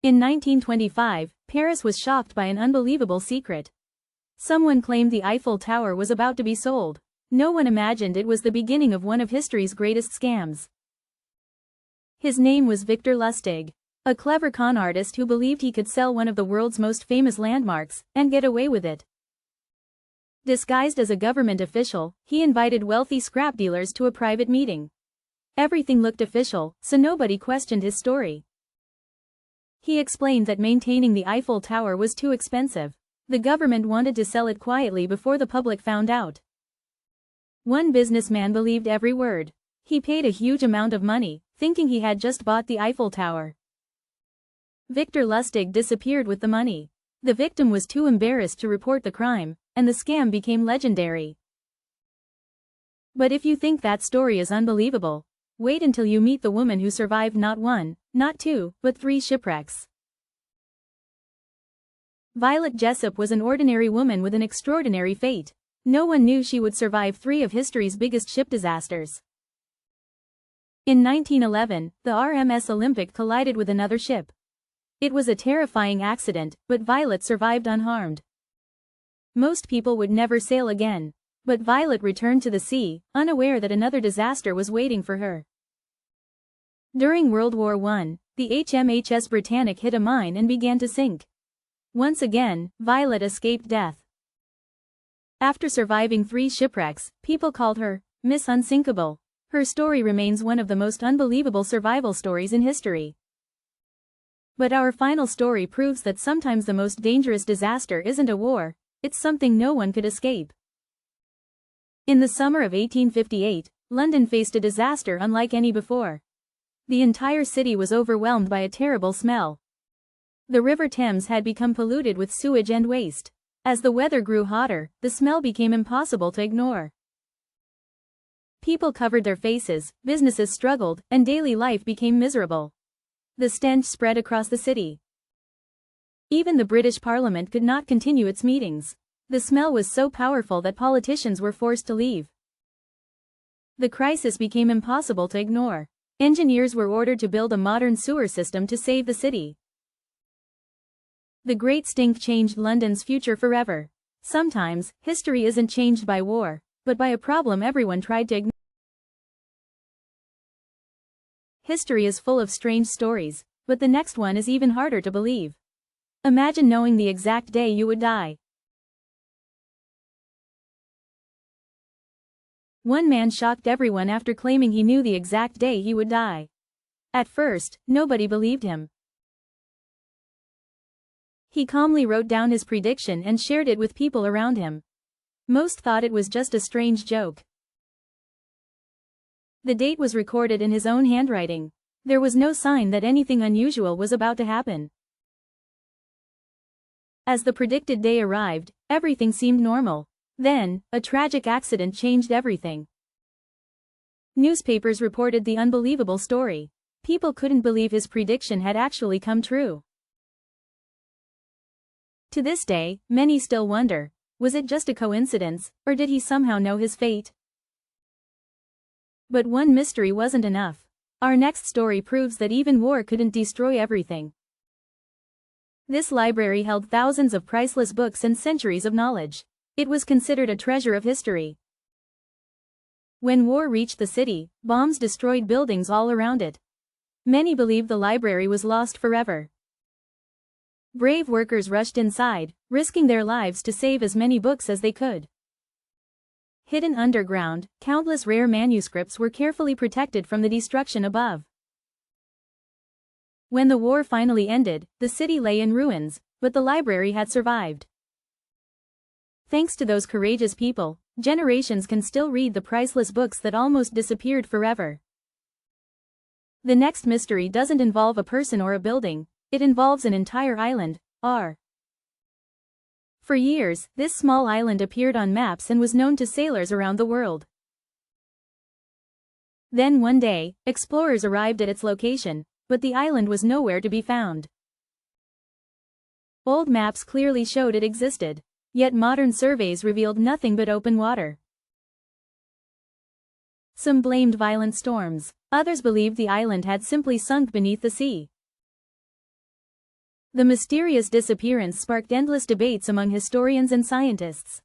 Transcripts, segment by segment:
In 1925, Paris was shocked by an unbelievable secret. Someone claimed the Eiffel Tower was about to be sold. No one imagined it was the beginning of one of history's greatest scams. His name was Victor Lustig, a clever con artist who believed he could sell one of the world's most famous landmarks and get away with it. Disguised as a government official, he invited wealthy scrap dealers to a private meeting. Everything looked official, so nobody questioned his story. He explained that maintaining the Eiffel Tower was too expensive. The government wanted to sell it quietly before the public found out. One businessman believed every word. He paid a huge amount of money, thinking he had just bought the Eiffel Tower. Victor Lustig disappeared with the money. The victim was too embarrassed to report the crime, and the scam became legendary. But if you think that story is unbelievable, wait until you meet the woman who survived not one, not two, but 3 shipwrecks. Violet Jessop was an ordinary woman with an extraordinary fate. No one knew she would survive 3 of history's biggest ship disasters. In 1911, the RMS Olympic collided with another ship. It was a terrifying accident, but Violet survived unharmed. Most people would never sail again. But Violet returned to the sea, unaware that another disaster was waiting for her. During World War I, the HMHS Britannic hit a mine and began to sink. Once again, Violet escaped death. After surviving 3 shipwrecks, people called her Miss Unsinkable. Her story remains one of the most unbelievable survival stories in history. But our final story proves that sometimes the most dangerous disaster isn't a war, it's something no one could escape. In the summer of 1858, London faced a disaster unlike any before. The entire city was overwhelmed by a terrible smell. The River Thames had become polluted with sewage and waste. As the weather grew hotter, the smell became impossible to ignore. People covered their faces, businesses struggled, and daily life became miserable. The stench spread across the city. Even the British Parliament could not continue its meetings. The smell was so powerful that politicians were forced to leave. The crisis became impossible to ignore. Engineers were ordered to build a modern sewer system to save the city. The Great Stink changed London's future forever. Sometimes, history isn't changed by war, but by a problem everyone tried to ignore. History is full of strange stories, but the next one is even harder to believe. Imagine knowing the exact day you would die. One man shocked everyone after claiming he knew the exact day he would die. At first, nobody believed him. He calmly wrote down his prediction and shared it with people around him. Most thought it was just a strange joke. The date was recorded in his own handwriting. There was no sign that anything unusual was about to happen. As the predicted day arrived, everything seemed normal. Then, a tragic accident changed everything. Newspapers reported the unbelievable story. People couldn't believe his prediction had actually come true. To this day, many still wonder, was it just a coincidence, or did he somehow know his fate? But one mystery wasn't enough. Our next story proves that even war couldn't destroy everything. This library held thousands of priceless books and centuries of knowledge. It was considered a treasure of history. When war reached the city, bombs destroyed buildings all around it. Many believed the library was lost forever. Brave workers rushed inside, risking their lives to save as many books as they could. Hidden underground, countless rare manuscripts were carefully protected from the destruction above. When the war finally ended, the city lay in ruins, but the library had survived. Thanks to those courageous people, generations can still read the priceless books that almost disappeared forever. The next mystery doesn't involve a person or a building, it involves an entire island, R. For years, this small island appeared on maps and was known to sailors around the world. Then one day, explorers arrived at its location, but the island was nowhere to be found. Old maps clearly showed it existed. Yet modern surveys revealed nothing but open water. Some blamed violent storms. Others believed the island had simply sunk beneath the sea. The mysterious disappearance sparked endless debates among historians and scientists.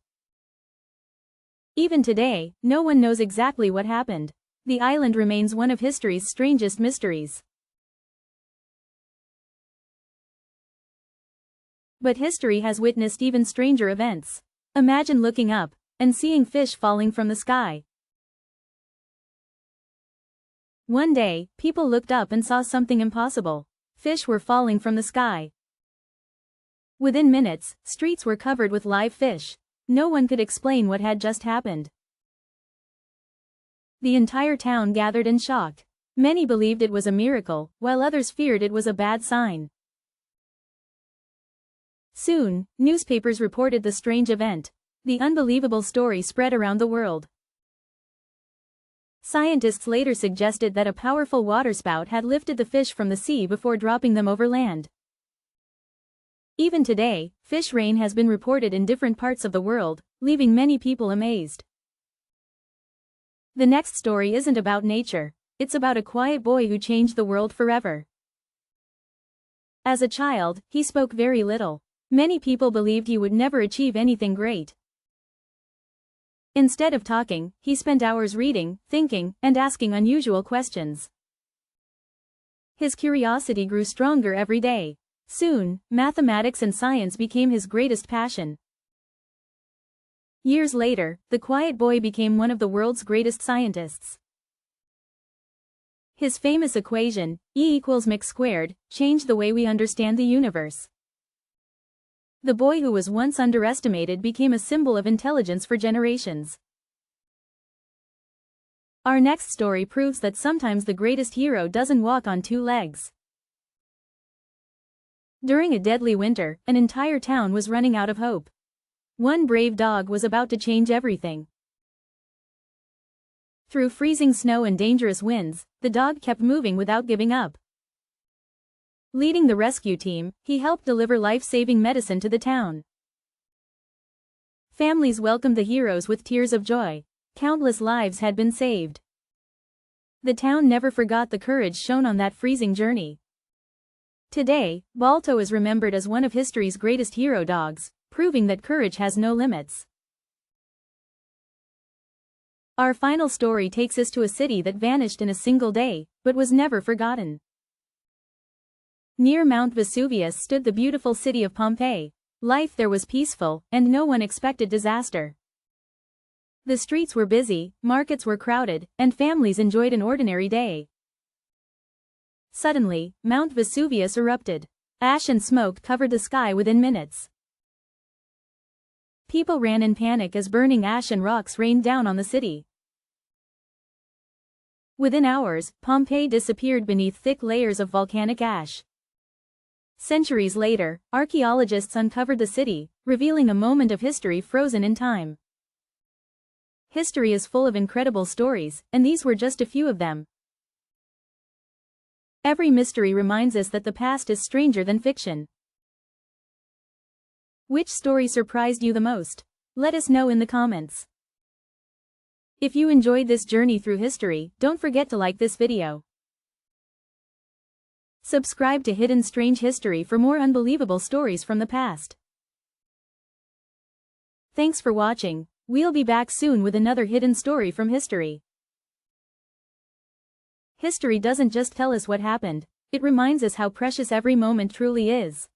Even today, no one knows exactly what happened. The island remains one of history's strangest mysteries. But history has witnessed even stranger events. Imagine looking up and seeing fish falling from the sky. One day, people looked up and saw something impossible. Fish were falling from the sky. Within minutes, streets were covered with live fish. No one could explain what had just happened. The entire town gathered in shock. Many believed it was a miracle, while others feared it was a bad sign. Soon, newspapers reported the strange event. The unbelievable story spread around the world. Scientists later suggested that a powerful waterspout had lifted the fish from the sea before dropping them over land. Even today, fish rain has been reported in different parts of the world, leaving many people amazed. The next story isn't about nature. It's about a quiet boy who changed the world forever. As a child, he spoke very little. Many people believed he would never achieve anything great. Instead of talking, he spent hours reading, thinking, and asking unusual questions. His curiosity grew stronger every day. Soon, mathematics and science became his greatest passion. Years later, the quiet boy became one of the world's greatest scientists. His famous equation, E=mc², changed the way we understand the universe. The boy who was once underestimated became a symbol of intelligence for generations. Our next story proves that sometimes the greatest hero doesn't walk on two legs. During a deadly winter, an entire town was running out of hope. One brave dog was about to change everything. Through freezing snow and dangerous winds, the dog kept moving without giving up. Leading the rescue team, he helped deliver life-saving medicine to the town. Families welcomed the heroes with tears of joy. Countless lives had been saved. The town never forgot the courage shown on that freezing journey. Today, Balto is remembered as one of history's greatest hero dogs, proving that courage has no limits. Our final story takes us to a city that vanished in a single day, but was never forgotten. Near Mount Vesuvius stood the beautiful city of Pompeii. Life there was peaceful, and no one expected disaster. The streets were busy, markets were crowded, and families enjoyed an ordinary day. Suddenly, Mount Vesuvius erupted. Ash and smoke covered the sky within minutes. People ran in panic as burning ash and rocks rained down on the city. Within hours, Pompeii disappeared beneath thick layers of volcanic ash. Centuries later, archaeologists uncovered the city, revealing a moment of history frozen in time. History is full of incredible stories, and these were just a few of them. Every mystery reminds us that the past is stranger than fiction. Which story surprised you the most? Let us know in the comments. If you enjoyed this journey through history, don't forget to like this video. Subscribe to Hidden Strange History for more unbelievable stories from the past. Thanks for watching. We'll be back soon with another hidden story from history. History doesn't just tell us what happened, it reminds us how precious every moment truly is.